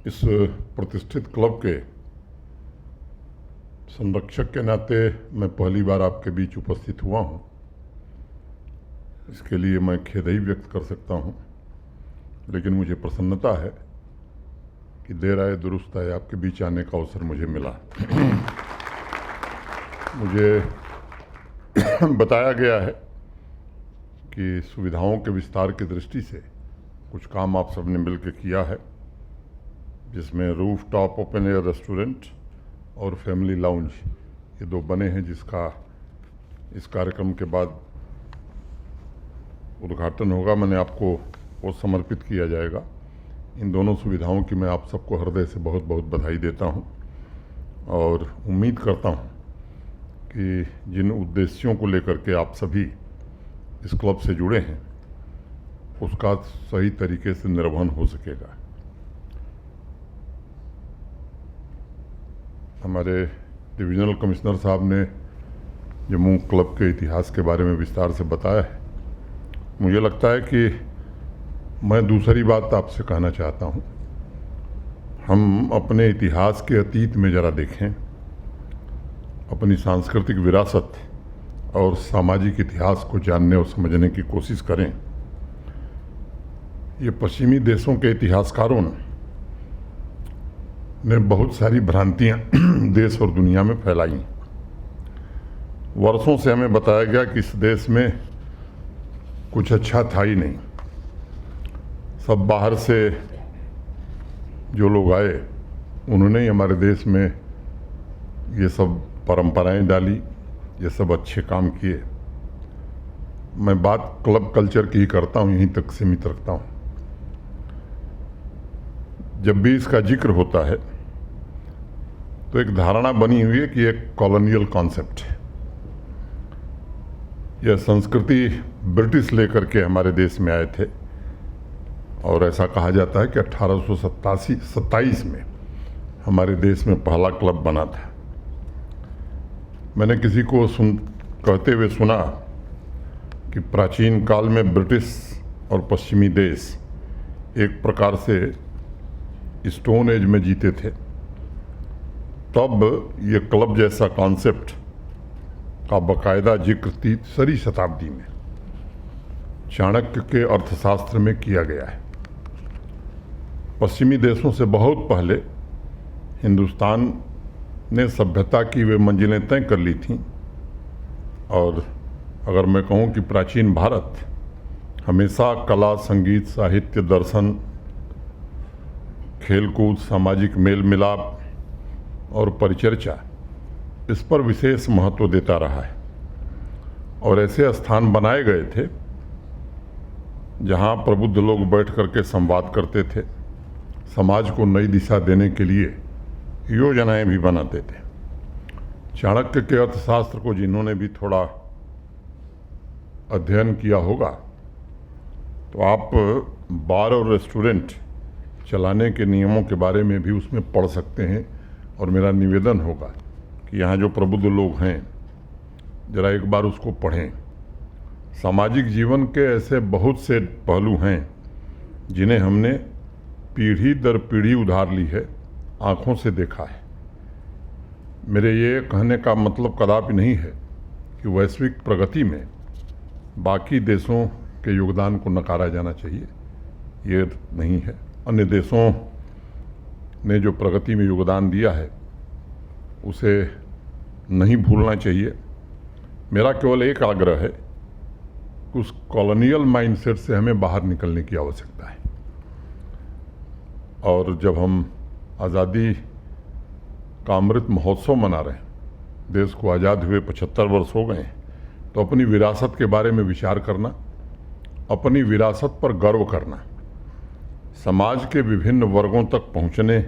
इस प्रतिष्ठित क्लब के संरक्षक के नाते मैं पहली बार आपके बीच उपस्थित हुआ हूं। इसके लिए मैं खेद ही व्यक्त कर सकता हूं, लेकिन मुझे प्रसन्नता है कि देर आए दुरुस्त आए आपके बीच आने का अवसर मुझे मिला। मुझे बताया गया है कि सुविधाओं के विस्तार की दृष्टि से कुछ काम आप सबने मिलकर किया है, जिसमें roof top open air restaurant और फैमिली लाउंज ये दो बने हैं, जिसका इस कार्यक्रम के बाद उद्घाटन होगा। मैंने आपको वो समर्पित किया जाएगा। इन दोनों सुविधाओं की मैं आप सबको हृदय से बहुत बहुत बधाई देता हूं और उम्मीद करता हूं कि जिन उद्देश्यों को लेकर के आप सभी इस क्लब से जुड़े हैं उसका सही तरीके से निर्वहन हो सकेगा। हमारे डिविजनल कमिश्नर साहब ने जम्मू क्लब के इतिहास के बारे में विस्तार से बताया है। मुझे लगता है कि मैं दूसरी बात आपसे कहना चाहता हूं। हम अपने इतिहास के अतीत में ज़रा देखें, अपनी सांस्कृतिक विरासत और सामाजिक इतिहास को जानने और समझने की कोशिश करें। ये पश्चिमी देशों के इतिहासकारों ने बहुत सारी भ्रांतियां देश और दुनिया में फैलाई। वर्षों से हमें बताया गया कि इस देश में कुछ अच्छा था ही नहीं। सब बाहर से जो लोग आए उन्होंने ही हमारे देश में ये सब परंपराएं डाली, ये सब अच्छे काम किए। मैं बात क्लब कल्चर की ही करता हूँ, यहीं तक सीमित रखता हूँ। जब भी इसका जिक्र होता है तो एक धारणा बनी हुई है कि एक कॉलोनियल कॉन्सेप्ट है। यह संस्कृति ब्रिटिश लेकर के हमारे देश में आए थे और ऐसा कहा जाता है कि 1827 में हमारे देश में पहला क्लब बना था। मैंने किसी को कहते हुए सुना कि प्राचीन काल में ब्रिटिश और पश्चिमी देश एक प्रकार से स्टोन एज में जीते थे। तब ये क्लब जैसा कॉन्सेप्ट का बाकायदा जिक्र 3वीं शताब्दी में चाणक्य के अर्थशास्त्र में किया गया है। पश्चिमी देशों से बहुत पहले हिंदुस्तान ने सभ्यता की वे मंजिलें तय कर ली थीं, और अगर मैं कहूँ कि प्राचीन भारत हमेशा कला, संगीत, साहित्य, दर्शन, खेलकूद, सामाजिक मेल मिलाप और परिचर्चा इस पर विशेष महत्व देता रहा है। और ऐसे स्थान बनाए गए थे जहाँ प्रबुद्ध लोग बैठ करके संवाद करते थे, समाज को नई दिशा देने के लिए योजनाएं भी बनाते थे। चाणक्य के अर्थशास्त्र को जिन्होंने भी थोड़ा अध्ययन किया होगा तो आप बार और रेस्टोरेंट चलाने के नियमों के बारे में भी उसमें पढ़ सकते हैं। और मेरा निवेदन होगा कि यहाँ जो प्रबुद्ध लोग हैं ज़रा एक बार उसको पढ़ें। सामाजिक जीवन के ऐसे बहुत से पहलू हैं जिन्हें हमने पीढ़ी दर पीढ़ी उधार ली है, आँखों से देखा है। मेरे ये कहने का मतलब कदापि नहीं है कि वैश्विक प्रगति में बाकी देशों के योगदान को नकारा जाना चाहिए, ये नहीं है। अन्य देशों ने जो प्रगति में योगदान दिया है उसे नहीं भूलना चाहिए। मेरा केवल एक आग्रह है कि उस कॉलोनियल माइंडसेट से हमें बाहर निकलने की आवश्यकता है। और जब हम आज़ादी का अमृत महोत्सव मना रहे हैं, देश को आज़ाद हुए 75 वर्ष हो गए हैं, तो अपनी विरासत के बारे में विचार करना, अपनी विरासत पर गर्व करना, समाज के विभिन्न वर्गों तक पहुंचने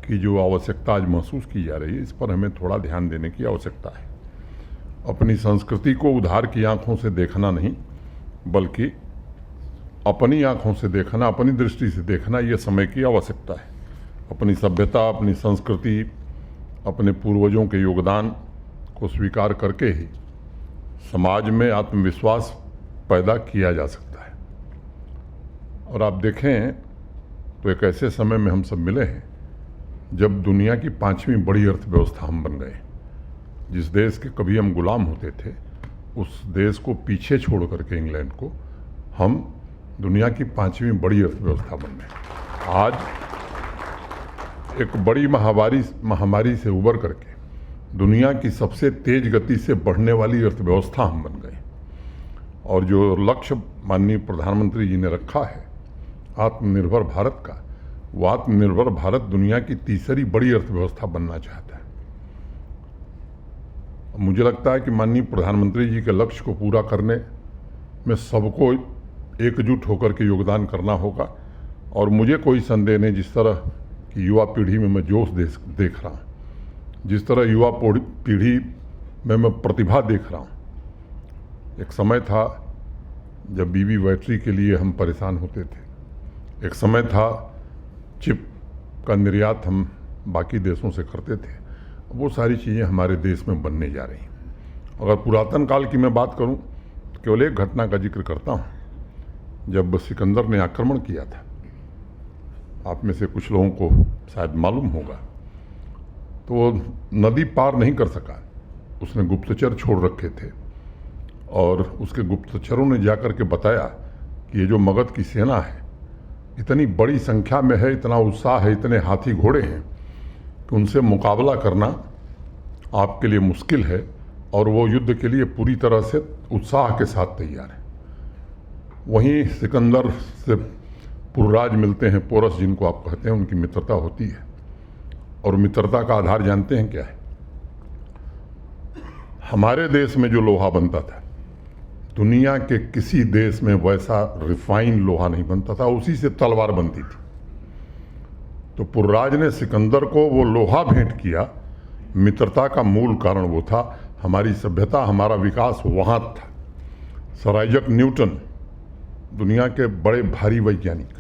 की जो आवश्यकता आज महसूस की जा रही है, इस पर हमें थोड़ा ध्यान देने की आवश्यकता है। अपनी संस्कृति को उधार की आंखों से देखना नहीं, बल्कि अपनी आंखों से देखना, अपनी दृष्टि से देखना, ये समय की आवश्यकता है। अपनी सभ्यता, अपनी संस्कृति, अपने पूर्वजों के योगदान को स्वीकार करके ही समाज में आत्मविश्वास पैदा किया जा सकता है। और आप देखें तो एक ऐसे समय में हम सब मिले हैं जब दुनिया की 5वीं बड़ी अर्थव्यवस्था हम बन गए। जिस देश के कभी हम गुलाम होते थे, उस देश को पीछे छोड़ करके इंग्लैंड को हम दुनिया की 5वीं बड़ी अर्थव्यवस्था बन गए। आज एक बड़ी महामारी से उबर करके दुनिया की सबसे तेज गति से बढ़ने वाली अर्थव्यवस्था हम बन गए। और जो लक्ष्य माननीय प्रधानमंत्री जी ने रखा है आत्मनिर्भर भारत का, वो आत्मनिर्भर भारत दुनिया की तीसरी बड़ी अर्थव्यवस्था बनना चाहता है। मुझे लगता है कि माननीय प्रधानमंत्री जी के लक्ष्य को पूरा करने में सबको एकजुट होकर के योगदान करना होगा। और मुझे कोई संदेह नहीं, जिस तरह की युवा पीढ़ी में मैं जोश देख रहा हूँ, जिस तरह युवा पीढ़ी में मैं प्रतिभा देख रहा हूँ। एक समय था जब बीबी बैटरी के लिए हम परेशान होते थे, एक समय था चिप का निर्यात हम बाकी देशों से करते थे। वो सारी चीज़ें हमारे देश में बनने जा रही हैं। अगर पुरातन काल की मैं बात करूं तो केवल एक घटना का जिक्र करता हूं। जब सिकंदर ने आक्रमण किया था, आप में से कुछ लोगों को शायद मालूम होगा, तो वो नदी पार नहीं कर सका। उसने गुप्तचर छोड़ रखे थे और उसके गुप्तचरों ने जाकर के बताया कि ये जो मगध की सेना है इतनी बड़ी संख्या में है, इतना उत्साह है, इतने हाथी घोड़े हैं कि उनसे मुकाबला करना आपके लिए मुश्किल है। और वो युद्ध के लिए पूरी तरह से उत्साह के साथ तैयार है। वहीं सिकंदर से पुरराज मिलते हैं, पोरस जिनको आप कहते हैं, उनकी मित्रता होती है। और मित्रता का आधार जानते हैं क्या है? हमारे देश में जो लोहा बनता था, दुनिया के किसी देश में वैसा रिफाइन लोहा नहीं बनता था, उसी से तलवार बनती थी। तो पुरराज ने सिकंदर को वो लोहा भेंट किया। मित्रता का मूल कारण वो था, हमारी सभ्यता, हमारा विकास वहाँ था। सर आइजक न्यूटन, दुनिया के बड़े भारी वैज्ञानिक,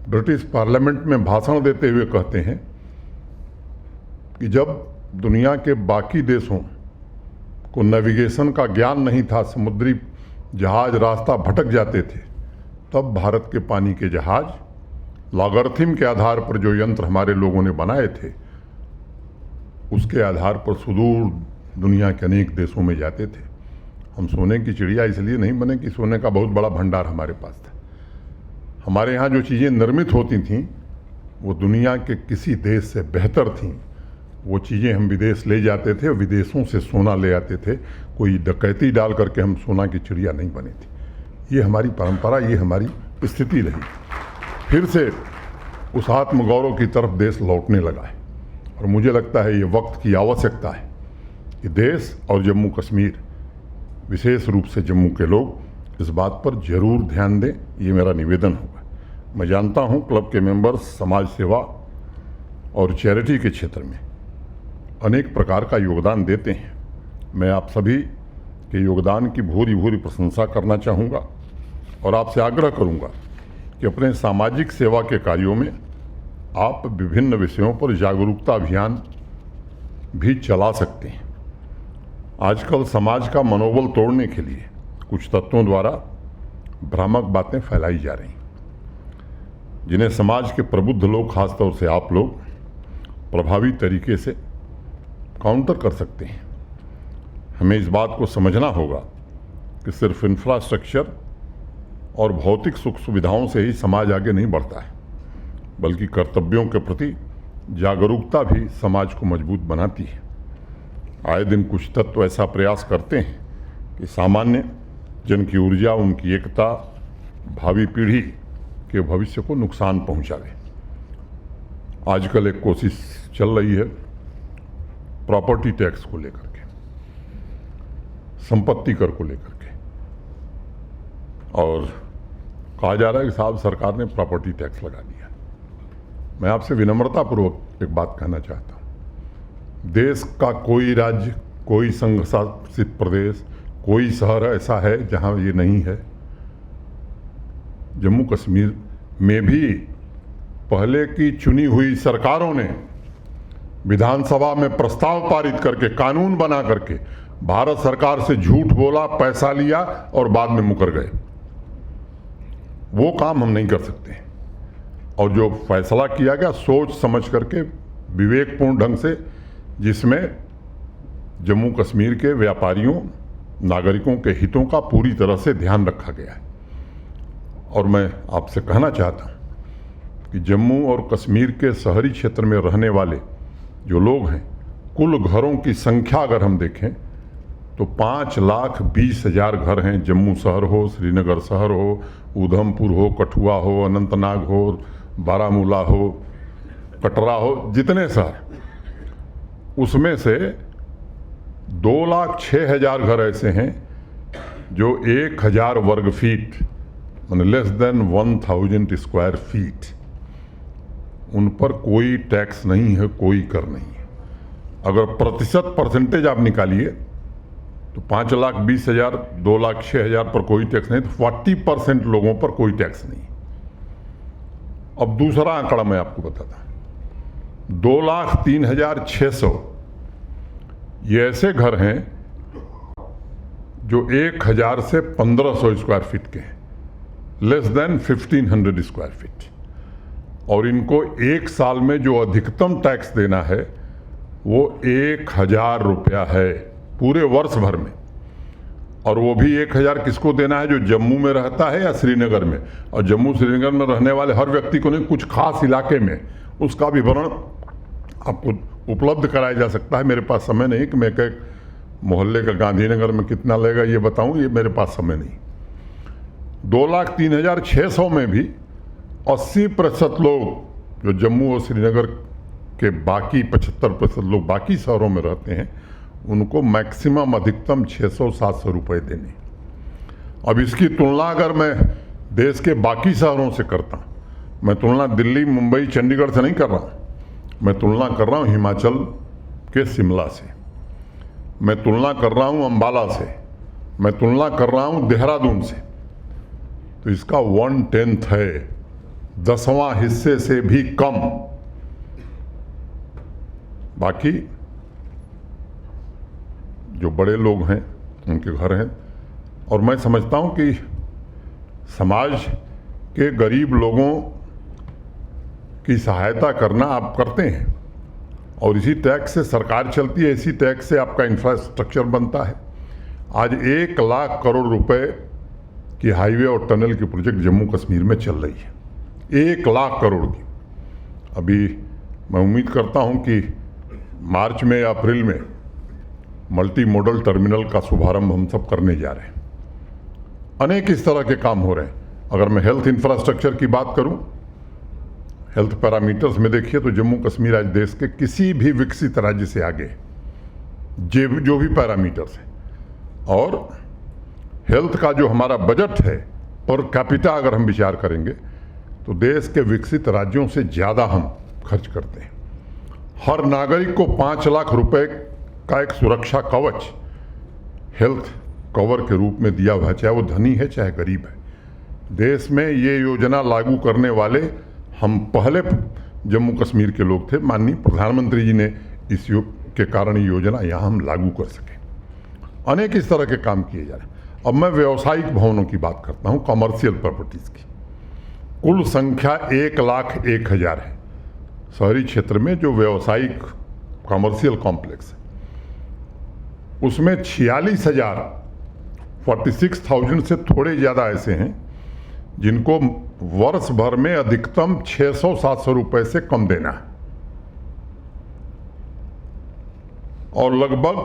ब्रिटिश पार्लियामेंट में भाषण देते हुए कहते हैं कि जब दुनिया के बाकी देशों को नेविगेशन का ज्ञान नहीं था, समुद्री जहाज रास्ता भटक जाते थे, तब भारत के पानी के जहाज लॉगरिथम के आधार पर जो यंत्र हमारे लोगों ने बनाए थे, उसके आधार पर सुदूर दुनिया के अनेक देशों में जाते थे। हम सोने की चिड़िया इसलिए नहीं बने कि सोने का बहुत बड़ा भंडार हमारे पास था। हमारे यहाँ जो चीज़ें निर्मित होती थीं वो दुनिया के किसी देश से बेहतर थीं। वो चीज़ें हम विदेश ले जाते थे, विदेशों से सोना ले आते थे। कोई डकैती डाल करके हम सोना की चिड़िया नहीं बने थे। ये हमारी परंपरा, ये हमारी स्थिति रही। फिर से उस आत्मगौरव की तरफ देश लौटने लगा है। और मुझे लगता है ये वक्त की आवश्यकता है कि देश और जम्मू कश्मीर, विशेष रूप से जम्मू के लोग इस बात पर जरूर ध्यान दें। ये मेरा निवेदन होगा। मैं जानता हूँ क्लब के मेंबर्स समाज सेवा और चैरिटी के क्षेत्र में अनेक प्रकार का योगदान देते हैं। मैं आप सभी के योगदान की भूरी भूरी प्रशंसा करना चाहूँगा और आपसे आग्रह करूँगा कि अपने सामाजिक सेवा के कार्यों में आप विभिन्न विषयों पर जागरूकता अभियान भी चला सकते हैं। आजकल समाज का मनोबल तोड़ने के लिए कुछ तत्वों द्वारा भ्रामक बातें फैलाई जा रही, जिन्हें समाज के प्रबुद्ध लोग, खासतौर से आप लोग, प्रभावी तरीके से काउंटर कर सकते हैं। हमें इस बात को समझना होगा कि सिर्फ इंफ्रास्ट्रक्चर और भौतिक सुख सुविधाओं से ही समाज आगे नहीं बढ़ता है, बल्कि कर्तव्यों के प्रति जागरूकता भी समाज को मजबूत बनाती है। आए दिन कुछ तत्व ऐसा प्रयास करते हैं कि सामान्य जन की ऊर्जा, उनकी एकता, भावी पीढ़ी के भविष्य को नुकसान पहुंचावे। आजकल एक कोशिश चल रही है प्रॉपर्टी टैक्स को लेकर के, संपत्ति कर को लेकर के, और कहा जा रहा है कि साहब सरकार ने प्रॉपर्टी टैक्स लगा दिया। मैं आपसे विनम्रतापूर्वक एक बात कहना चाहता हूँ, देश का कोई राज्य, कोई संघ शासित प्रदेश, कोई शहर ऐसा है जहाँ ये नहीं है। जम्मू कश्मीर में भी पहले की चुनी हुई सरकारों ने विधानसभा में प्रस्ताव पारित करके, कानून बना करके भारत सरकार से झूठ बोला, पैसा लिया और बाद में मुकर गए। वो काम हम नहीं कर सकते। और जो फैसला किया गया सोच समझ करके विवेकपूर्ण ढंग से, जिसमें जम्मू कश्मीर के व्यापारियों, नागरिकों के हितों का पूरी तरह से ध्यान रखा गया है। और मैं आपसे कहना चाहता हूँ कि जम्मू और कश्मीर के शहरी क्षेत्र में रहने वाले जो लोग हैं, कुल घरों की संख्या अगर हम देखें तो 5,20,000 घर हैं। जम्मू शहर हो, श्रीनगर शहर हो, उधमपुर हो, कठुआ हो, अनंतनाग हो, बारामूला हो, कटरा हो, जितने शहर, उसमें से 2,06,000 घर ऐसे हैं जो 1,000 वर्ग फीट, माने लेस देन 1,000 स्क्वायर फीट, उन पर कोई टैक्स नहीं है, कोई कर नहीं है। अगर परसेंटेज आप निकालिए तो 5,20,000, 2,06,000 पर कोई टैक्स नहीं, तो 40% लोगों पर कोई टैक्स नहीं। अब दूसरा आंकड़ा मैं आपको बताता हूँ, 2,03,600 ये ऐसे घर हैं जो 1,000 से 1,500 स्क्वायर फीट के हैं, लेस देन 1,500 स्क्वायर फीट, और इनको एक साल में जो अधिकतम टैक्स देना है वो 1,000 रुपया है पूरे वर्ष भर में। और वो भी 1,000 किसको देना है? जो जम्मू में रहता है या श्रीनगर में। और जम्मू श्रीनगर में रहने वाले हर व्यक्ति को नहीं, कुछ खास इलाके में उसका विवरण आपको उपलब्ध कराया जा सकता है। मेरे पास समय नहीं कि मैं एक मोहल्ले का गांधीनगर में कितना लगेगा ये बताऊं, ये मेरे पास समय नहीं। 2,03,600 में भी 80% लोग जो जम्मू और श्रीनगर के बाकी 75% लोग बाकी शहरों में रहते हैं, उनको मैक्सिमम अधिकतम 600-700 रुपये देने। अब इसकी तुलना अगर मैं देश के बाकी शहरों से करता हूँ, मैं तुलना दिल्ली, मुंबई, चंडीगढ़ से नहीं कर रहा हूँ, मैं तुलना कर रहा हूँ हिमाचल के शिमला से, मैं तुलना कर रहा हूँ अंबाला से, मैं तुलना कर रहा हूँ देहरादून से, तो इसका 1/10 है, 10वां हिस्से से भी कम। बाकी जो बड़े लोग हैं उनके घर हैं। और मैं समझता हूं कि समाज के गरीब लोगों की सहायता करना आप करते हैं, और इसी टैक्स से सरकार चलती है, इसी टैक्स से आपका इंफ्रास्ट्रक्चर बनता है। आज 1 लाख करोड़ रुपए की हाईवे और टनल की प्रोजेक्ट जम्मू कश्मीर में चल रही है, 1 लाख करोड़ की। अभी मैं उम्मीद करता हूं कि मार्च में या अप्रैल में मल्टी मॉडल टर्मिनल का शुभारंभ हम सब करने जा रहे हैं। अनेक इस तरह के काम हो रहे हैं। अगर मैं हेल्थ इंफ्रास्ट्रक्चर की बात करूं, हेल्थ पैरामीटर्स में देखिए तो जम्मू कश्मीर आज देश के किसी भी विकसित राज्य से आगे जो भी पैरामीटर्स हैं। और हेल्थ का जो हमारा बजट है पर कैपिटा अगर हम विचार करेंगे तो देश के विकसित राज्यों से ज़्यादा हम खर्च करते हैं। हर नागरिक को 5 लाख रुपए का एक सुरक्षा कवच हेल्थ कवर के रूप में दिया हुआ है, चाहे वो धनी है चाहे गरीब है। देश में ये योजना लागू करने वाले हम पहले जम्मू कश्मीर के लोग थे। माननीय प्रधानमंत्री जी ने इस के कारण ये योजना यहाँ हम लागू कर सके। अनेक इस तरह के काम किए जा रहे हैं। अब मैं व्यावसायिक भवनों की बात करता हूँ, कमर्शियल प्रॉपर्टीज़ की। कुल संख्या 1,01,000 है शहरी क्षेत्र में जो व्यावसायिक कमर्शियल कॉम्प्लेक्स है। उसमें 46,000 46,000 से थोड़े ज़्यादा ऐसे हैं जिनको वर्ष भर में अधिकतम 600-700 रुपये से कम देना है, और लगभग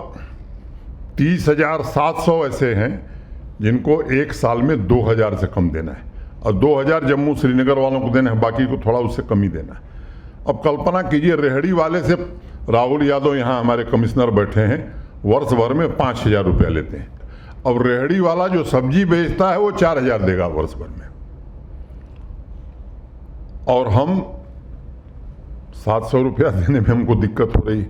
30,700 ऐसे हैं जिनको एक साल में 2,000 से कम देना है, और 2,000 जम्मू श्रीनगर वालों को देना है, बाकी को थोड़ा उससे कम ही देना है। अब कल्पना कीजिए, रेहड़ी वाले से राहुल यादव यहाँ हमारे कमिश्नर बैठे हैं, वर्ष भर में 5,000 रुपया लेते हैं। अब रेहड़ी वाला जो सब्जी बेचता है वो 4,000 देगा वर्ष भर में, और हम 700 रुपया देने में हमको दिक्कत हो रही है।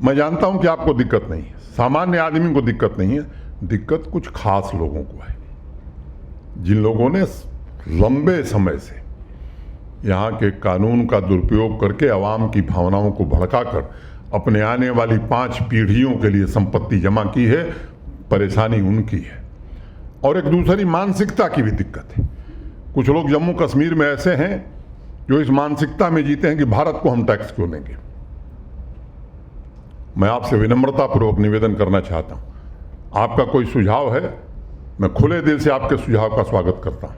मैं जानता हूं कि आपको दिक्कत नहीं है, सामान्य आदमी को दिक्कत नहीं है, दिक्कत कुछ खास लोगों को है, जिन लोगों ने लंबे समय से यहाँ के कानून का दुरुपयोग करके आवाम की भावनाओं को भड़काकर अपने आने वाली 5 पीढ़ियों के लिए संपत्ति जमा की है। परेशानी उनकी है, और एक दूसरी मानसिकता की भी दिक्कत है। कुछ लोग जम्मू कश्मीर में ऐसे हैं जो इस मानसिकता में जीते हैं कि भारत को हम टैक्स क्यों देंगे। मैं आपसे विनम्रतापूर्वक निवेदन करना चाहता हूं, आपका कोई सुझाव है, मैं खुले दिल से आपके सुझाव का स्वागत करता हूं।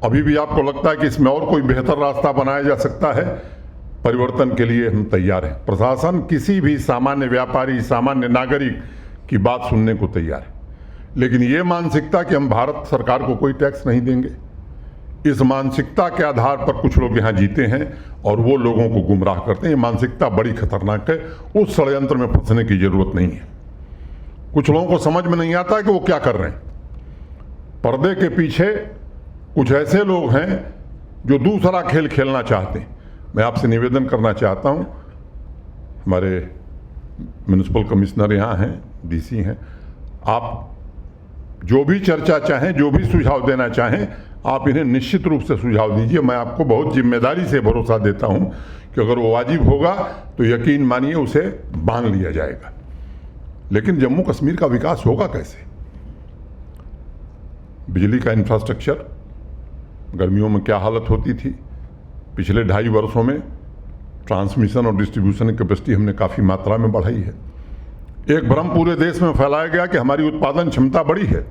अभी भी आपको लगता है कि इसमें और कोई बेहतर रास्ता बनाया जा सकता है, परिवर्तन के लिए हम तैयार हैं। प्रशासन किसी भी सामान्य व्यापारी, सामान्य नागरिक की बात सुनने को तैयार है, लेकिन ये मानसिकता कि हम भारत सरकार को कोई टैक्स नहीं देंगे, इस मानसिकता के आधार पर कुछ लोग यहाँ जीते हैं और वो लोगों को गुमराह करते हैं। ये मानसिकता बड़ी खतरनाक है, उस षड्यंत्र में फंसने की जरूरत नहीं है। कुछ लोगों को समझ में नहीं आता है कि वो क्या कर रहे हैं। पर्दे के पीछे कुछ ऐसे लोग हैं जो दूसरा खेल खेलना चाहते हैं। मैं आपसे निवेदन करना चाहता हूं, हमारे म्युनिसिपल कमिश्नर यहाँ हैं, डीसी हैं, आप जो भी चर्चा चाहें, जो भी सुझाव देना चाहें, आप इन्हें निश्चित रूप से सुझाव दीजिए। मैं आपको बहुत जिम्मेदारी से भरोसा देता हूं कि अगर वो वाजिब होगा तो यकीन मानिए उसे बांध लिया जाएगा। लेकिन जम्मू कश्मीर का विकास होगा कैसे? बिजली का इंफ्रास्ट्रक्चर, गर्मियों में क्या हालत होती थी, पिछले 2.5 वर्षों में ट्रांसमिशन और डिस्ट्रीब्यूशन की कैपेसिटी हमने काफ़ी मात्रा में बढ़ाई है। एक भ्रम पूरे देश में फैलाया गया कि हमारी उत्पादन क्षमता बड़ी है।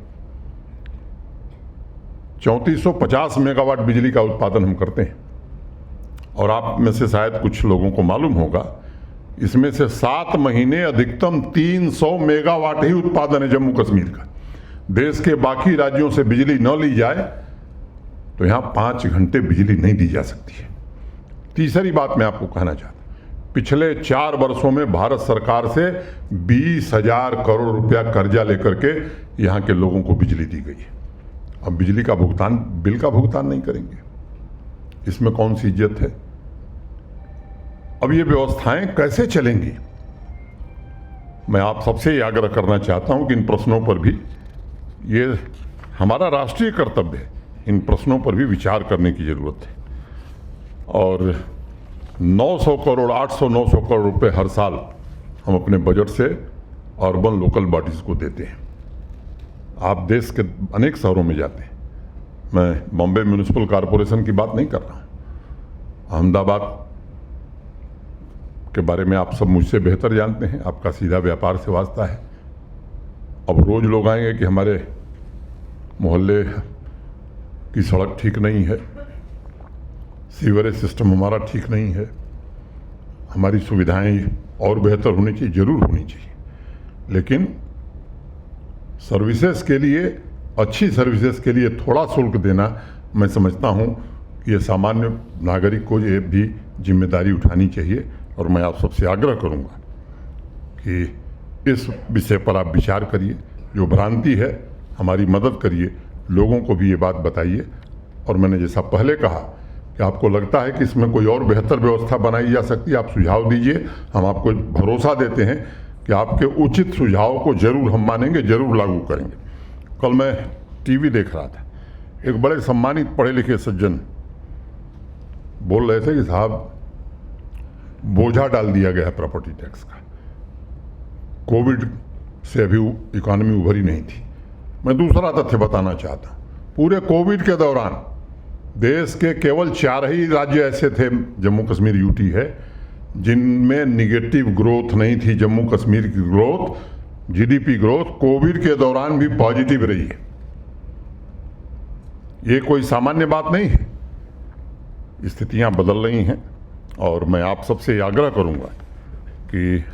3450 मेगावाट बिजली का उत्पादन हम करते हैं, और आप में से शायद कुछ लोगों को मालूम होगा, इसमें से 7 महीने अधिकतम 300 मेगावाट ही उत्पादन है जम्मू कश्मीर का। देश के बाकी राज्यों से बिजली न ली जाए तो यहाँ 5 घंटे बिजली नहीं दी जा सकती है। तीसरी बात मैं आपको कहना चाहता हूँ, पिछले 4 वर्षों में भारत सरकार से 20,000 करोड़ रुपया कर्जा लेकर के यहाँ के लोगों को बिजली दी गई है। अब बिजली का भुगतान, बिल का भुगतान नहीं करेंगे, इसमें कौन सी इज्जत है? अब ये व्यवस्थाएं कैसे चलेंगी? मैं आप सबसे ये आग्रह करना चाहता हूं कि इन प्रश्नों पर भी, ये हमारा राष्ट्रीय कर्तव्य है, इन प्रश्नों पर भी विचार करने की जरूरत है। और 900 करोड़, 800, 900 करोड़ रुपए हर साल हम अपने बजट से अर्बन लोकल बॉडीज को देते हैं। आप देश के अनेक शहरों में जाते हैं, मैं बॉम्बे म्युनिसिपल कॉरपोरेशन की बात नहीं कर रहा हूँ, अहमदाबाद के बारे में आप सब मुझसे बेहतर जानते हैं, आपका सीधा व्यापार से वास्ता है। अब रोज लोग आएंगे कि हमारे मोहल्ले की सड़क ठीक नहीं है, सीवरेज सिस्टम हमारा ठीक नहीं है, हमारी सुविधाएं और बेहतर होनी चाहिए, जरूर होनी चाहिए, लेकिन सर्विसेज के लिए, अच्छी सर्विसेज के लिए थोड़ा शुल्क देना, मैं समझता हूं कि ये सामान्य नागरिक को ये भी जिम्मेदारी उठानी चाहिए। और मैं आप सबसे आग्रह करूंगा कि इस विषय पर आप विचार करिए, जो भ्रांति है हमारी मदद करिए, लोगों को भी ये बात बताइए। और मैंने जैसा पहले कहा कि आपको लगता है कि इसमें कोई और बेहतर व्यवस्था बनाई जा सकती है, आप सुझाव दीजिए, हम आपको भरोसा देते हैं कि आपके उचित सुझाव को जरूर हम मानेंगे, जरूर लागू करेंगे। कल मैं टीवी देख रहा था, एक बड़े सम्मानित पढ़े लिखे सज्जन बोल रहे थे कि साहब बोझा डाल दिया गया है प्रॉपर्टी टैक्स का, कोविड से अभी इकॉनमी उभरी नहीं थी। मैं दूसरा तथ्य बताना चाहता हूँ, पूरे कोविड के दौरान देश के केवल 4 ही राज्य ऐसे थे, जम्मू कश्मीर यूटी है, जिनमें निगेटिव ग्रोथ नहीं थी। जम्मू कश्मीर की ग्रोथ, जीडीपी ग्रोथ कोविड के दौरान भी पॉजिटिव रही है। ये कोई सामान्य बात नहीं है, स्थितियां बदल रही हैं। और मैं आप सबसे आग्रह करूंगा कि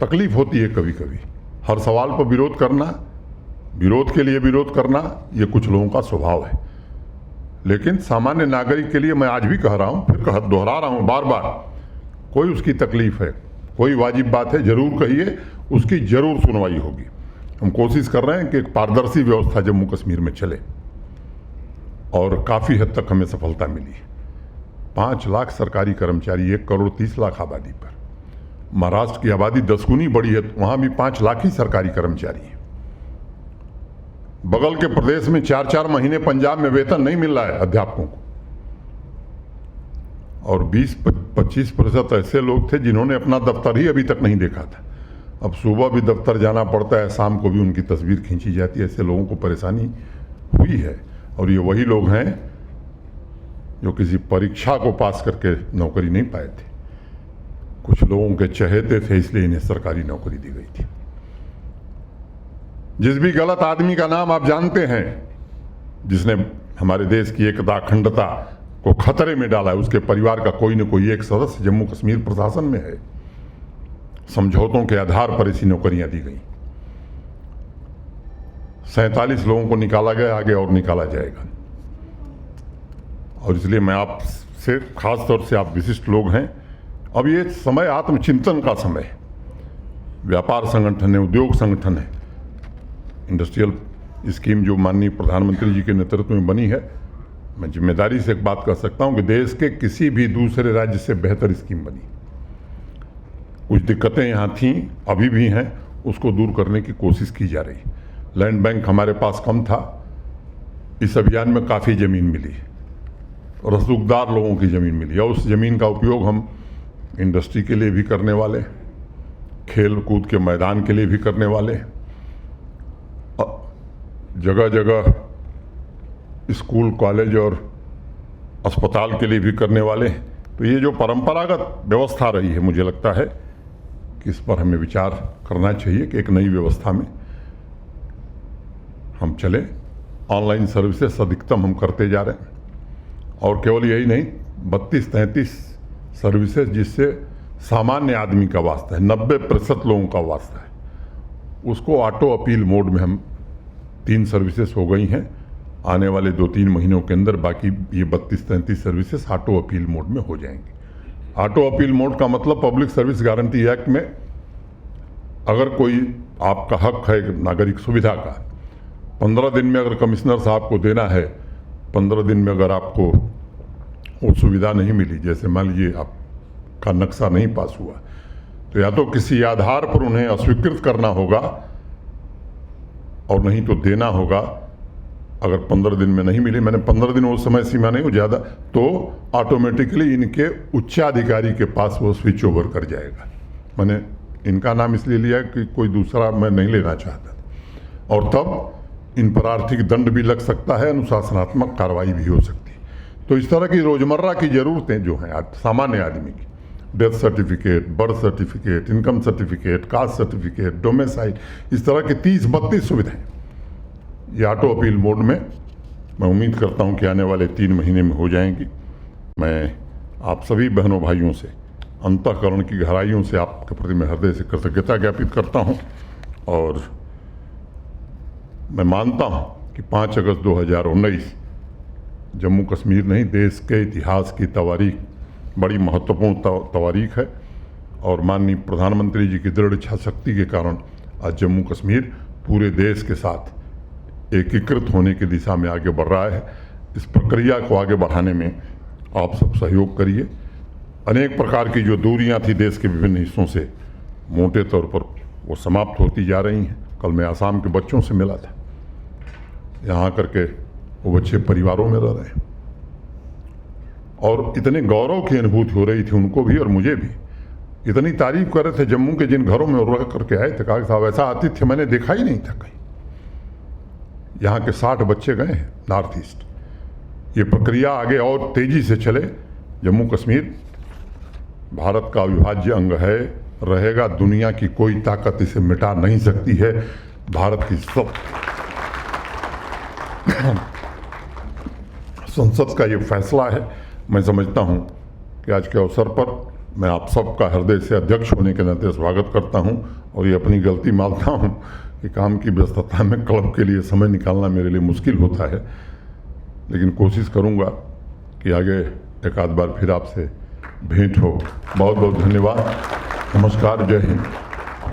तकलीफ होती है कभी कभी, हर सवाल पर विरोध करना, विरोध के लिए विरोध करना, ये कुछ लोगों का स्वभाव है। लेकिन सामान्य नागरिक के लिए मैं आज भी कह रहा हूं, फिर दोहरा रहा हूं बार बार, कोई उसकी तकलीफ है, कोई वाजिब बात है, जरूर कहिए, उसकी जरूर सुनवाई होगी। हम कोशिश कर रहे हैं कि एक पारदर्शी व्यवस्था जम्मू कश्मीर में चले, और काफ़ी हद तक हमें सफलता मिली है। 5 लाख सरकारी कर्मचारी, 1 करोड़ 30 लाख आबादी पर। महाराष्ट्र की आबादी 10 गुनी बड़ी है, वहाँ भी 5 लाख ही सरकारी कर्मचारी हैं। बगल के प्रदेश में 4-4 महीने पंजाब में वेतन नहीं मिल रहा है अध्यापकों को, और 20-25% ऐसे लोग थे जिन्होंने अपना दफ्तर ही अभी तक नहीं देखा था। अब सुबह भी दफ्तर जाना पड़ता है, शाम को भी उनकी तस्वीर खींची जाती है। ऐसे लोगों को परेशानी हुई है, और ये वही लोग हैं जो किसी परीक्षा को पास करके नौकरी नहीं पाए थे। कुछ लोगों के चहेते थे, इसलिए इन्हें सरकारी नौकरी दी गई थी। जिस भी गलत आदमी का नाम आप जानते हैं, जिसने हमारे देश की एकता अखंडता को खतरे में डाला है, उसके परिवार का कोई न कोई एक सदस्य जम्मू कश्मीर प्रशासन में है। समझौतों के आधार पर ऐसी नौकरियां दी गई। 47 लोगों को निकाला गया, आगे और निकाला जाएगा। और इसलिए मैं आपसे, खास तौर से आप विशिष्ट लोग हैं, अब ये समय आत्मचिंतन का समय है। व्यापार संगठन है, उद्योग संगठन है, इंडस्ट्रियल स्कीम जो माननीय प्रधानमंत्री जी के नेतृत्व में बनी है, मैं जिम्मेदारी से एक बात कर सकता हूं कि देश के किसी भी दूसरे राज्य से बेहतर स्कीम बनी। कुछ दिक्कतें यहाँ थीं, अभी भी हैं, उसको दूर करने की कोशिश की जा रही। लैंड बैंक हमारे पास कम था, इस अभियान में काफ़ी ज़मीन मिली, रसूखदार लोगों की ज़मीन मिली, और उस ज़मीन का उपयोग हम इंडस्ट्री के लिए भी करने वाले, खेल कूद के मैदान के लिए भी करने वाले, जगह जगह स्कूल कॉलेज और अस्पताल के लिए भी करने वाले। तो ये जो परंपरागत व्यवस्था रही है, मुझे लगता है कि इस पर हमें विचार करना चाहिए कि एक नई व्यवस्था में हम चले। ऑनलाइन सर्विसेज अधिकतम हम करते जा रहे हैं, और केवल यही नहीं, 32-33 सर्विसेज जिससे सामान्य आदमी का वास्ता है, 90% लोगों का वास्ता है, उसको ऑटो अपील मोड में हम 3 सर्विसेज हो गई हैं। आने वाले 2-3 महीनों के अंदर बाकी ये 32-33 सर्विसेज ऑटो अपील मोड में हो जाएंगी। ऑटो अपील मोड का मतलब पब्लिक सर्विस गारंटी एक्ट में अगर कोई आपका हक है नागरिक सुविधा का, 15 दिन में अगर कमिश्नर साहब को देना है, 15 दिन में अगर आपको वो सुविधा नहीं मिली, जैसे मान लीजिए आपका नक्शा नहीं पास हुआ, तो या तो किसी आधार पर उन्हें अस्वीकृत करना होगा और नहीं तो देना होगा। अगर 15 दिन में नहीं मिली, मैंने 15 दिन वो समय सीमा नहीं हो ज़्यादा, तो ऑटोमेटिकली इनके उच्चाधिकारी के पास वो स्विच ओवर कर जाएगा। मैंने इनका नाम इसलिए लिया कि कोई दूसरा मैं नहीं लेना चाहता, और तब इन पर आर्थिक दंड भी लग सकता है, अनुशासनात्मक कार्रवाई भी हो सकती है। तो इस तरह की रोज़मर्रा की ज़रूरतें जो हैं सामान्य आदमी की, death certificate, birth certificate, income certificate, caste certificate, domicile, इस तरह की 30-32 सुविधाएं ये ऑटो अपील मोड में मैं उम्मीद करता हूं कि आने वाले 3 महीने में हो जाएंगी। मैं आप सभी बहनों भाइयों से अंतःकरण की गहराइयों से आपके प्रति मैं हृदय से कृतज्ञता ज्ञापित करता हूं, और मैं मानता हूं कि 5 अगस्त 2019 जम्मू कश्मीर नहीं, देश के इतिहास की तवारीख बड़ी महत्वपूर्ण तवारीख है, और माननीय प्रधानमंत्री जी की दृढ़ इच्छा शक्ति के कारण आज जम्मू कश्मीर पूरे देश के साथ एकीकृत होने की दिशा में आगे बढ़ रहा है। इस प्रक्रिया को आगे बढ़ाने में आप सब सहयोग करिए। अनेक प्रकार की जो दूरियां थी देश के विभिन्न हिस्सों से, मोटे तौर पर वो समाप्त होती जा रही हैं। कल मैं आसाम के बच्चों से मिला था, यहाँ करके वो बच्चे परिवारों में रह रहे हैं, और इतने गौरव की अनुभूति हो रही थी उनको भी और मुझे भी। इतनी तारीफ कर रहे थे जम्मू के जिन घरों में रह करके आए थे, कहा साहब ऐसा आतिथ्य मैंने देखा ही नहीं था कहीं। यहाँ के 60 बच्चे गए हैं नॉर्थ ईस्ट। ये प्रक्रिया आगे और तेजी से चले। जम्मू कश्मीर भारत का अविभाज्य अंग है, रहेगा। दुनिया की कोई ताकत इसे मिटा नहीं सकती है। भारत की सब संसद का ये फैसला है। मैं समझता हूँ कि आज के अवसर पर मैं आप सबका हृदय से अध्यक्ष होने के नाते स्वागत करता हूँ, और ये अपनी गलती मानता हूँ कि काम की व्यस्तता में क्लब के लिए समय निकालना मेरे लिए मुश्किल होता है, लेकिन कोशिश करूँगा कि आगे एक आध बार फिर आपसे भेंट हो। बहुत बहुत धन्यवाद। नमस्कार, जय हिंद।